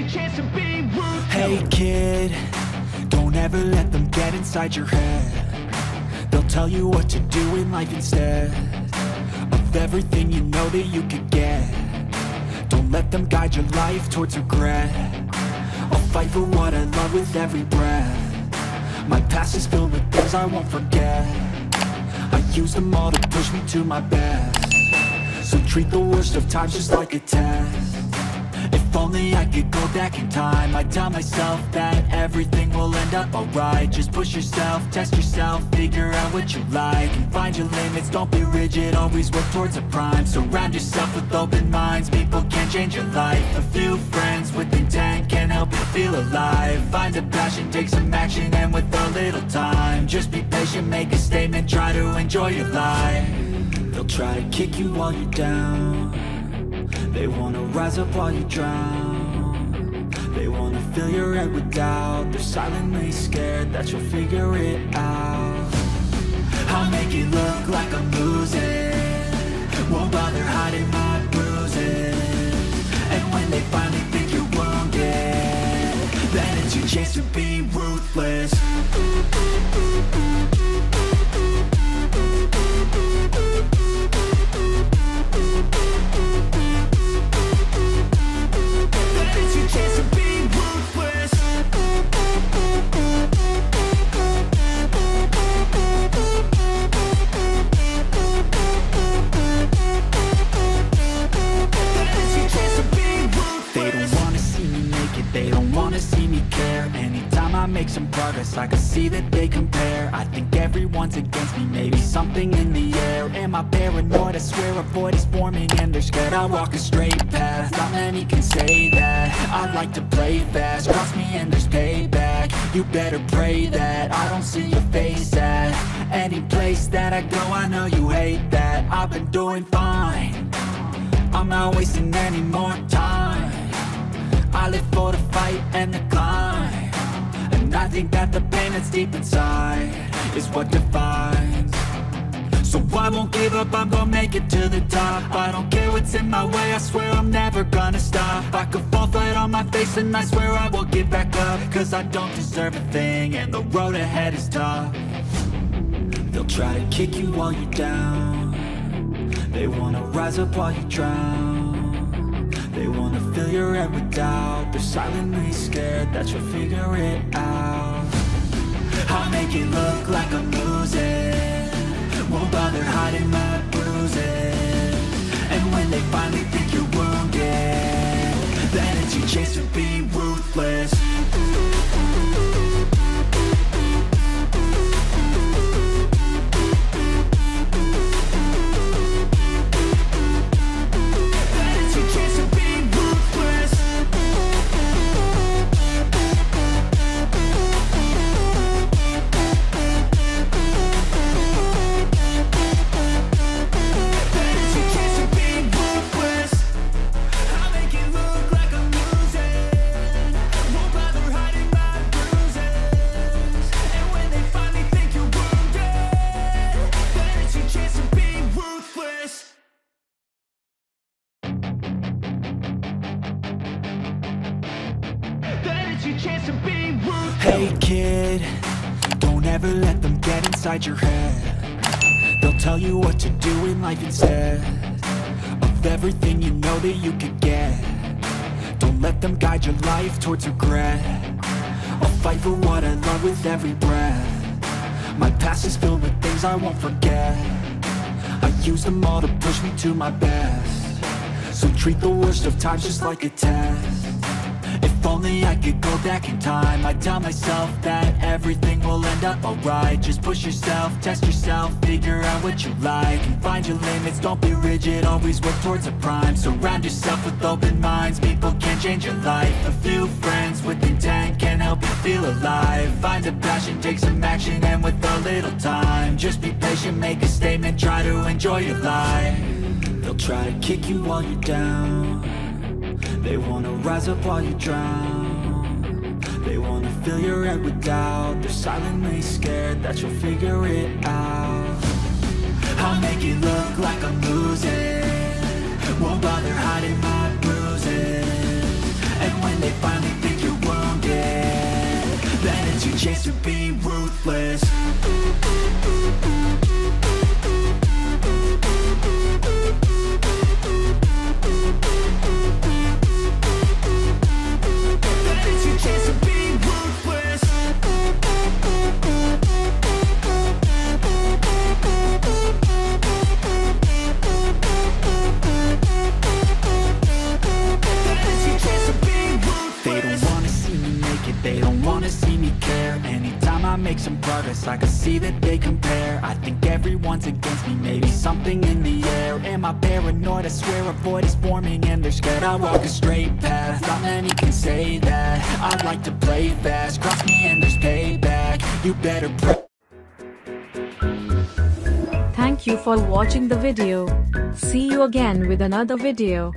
your chance to be ruthless. Hey kid, don't ever let them get inside your head. They'll tell you what to do in life instead of everything you know that you could get. Don't let them guide your life towards regret. I'll fight for what I love with every breath. My past is filled with things I won't forget. I use them all to push me to my best. So treat the worst of times just like a test. If only I could go back in time, I'd tell myself that everything will end up alright. Just push yourself, test yourself, figure out what you like, and find your limits, don't be rigid, always work towards a prime. Surround yourself with open minds, people can change your life. A few friends with intent can help you feel alive. Find a passion, take some action, and with a little time, just be patient, make a statement, try to enjoy your life. They'll try to kick you while you're down. They wanna rise up while you drown. They wanna fill your head with doubt. They're silently scared that you'll figure it out. I'll make it look like I'm losing, won't bother hiding my bruises. And when they finally think you're wounded, then it's your chance to be ruthless. They don't wanna see me care. Anytime I make some progress, I can see that they compare. I think everyone's against me, maybe something in the air. Am I paranoid? I swear a void is forming and they're scared I walk a straight path. Not many can say that. I like to play fast, cross me and there's payback. You better pray that I don't see your face at any place that I go. I know you hate that. I've been doing fine, I'm not wasting any more time. I live for the fight and the climb, and I think that the pain that's deep inside is what defines. So I won't give up, I'm gonna make it to the top. I don't care what's in my way, I swear I'm never gonna stop. I could fall flat on my face and I swear I will get back up, cause I don't deserve a thing and the road ahead is tough. They'll try to kick you while you're down. They wanna rise up while you drown. They wanna fill your head with doubt. They're silently scared that you'll figure it out. I'll make it look like I'm losing, won't bother hiding my bruises. And when they finally think you're wounded, then it's your chance to be ruthless. Hey kid, don't ever let them get inside your head. They'll tell you what to do in life instead of everything you know that you could get. Don't let them guide your life towards regret. I'll fight for what I love with every breath. My past is filled with things I won't forget. I use them all to push me to my best. So treat the worst of times just like a test. If only I could go back in time, I'd tell myself that everything will end up alright. Just push yourself, test yourself, figure out what you like, and find your limits, don't be rigid, always work towards a prime. Surround yourself with open minds, people can change your life. A few friends with intent can help you feel alive. Find a passion, take some action, and with a little time, just be patient, make a statement, try to enjoy your life. They'll try to kick you while you're down. They wanna rise up while you drown. They wanna fill your head with doubt. They're silently scared that you'll figure it out. I'll make it look like I'm losing, won't bother hiding my bruises. And when they finally ruthless. That is your chance to be ruthless. That is your chance to be ruthless. They don't wanna see me make it, they don't wanna see me care. Anytime I make some progress, I can see that they compare. I think everyone's against me, maybe something in the air. Am I paranoid? I swear a void is forming and they're scared. I walk a straight path, not many can say that. I like to play fast, cross me and there's payback. You better pray. Thank you for watching the video. See you again with another video.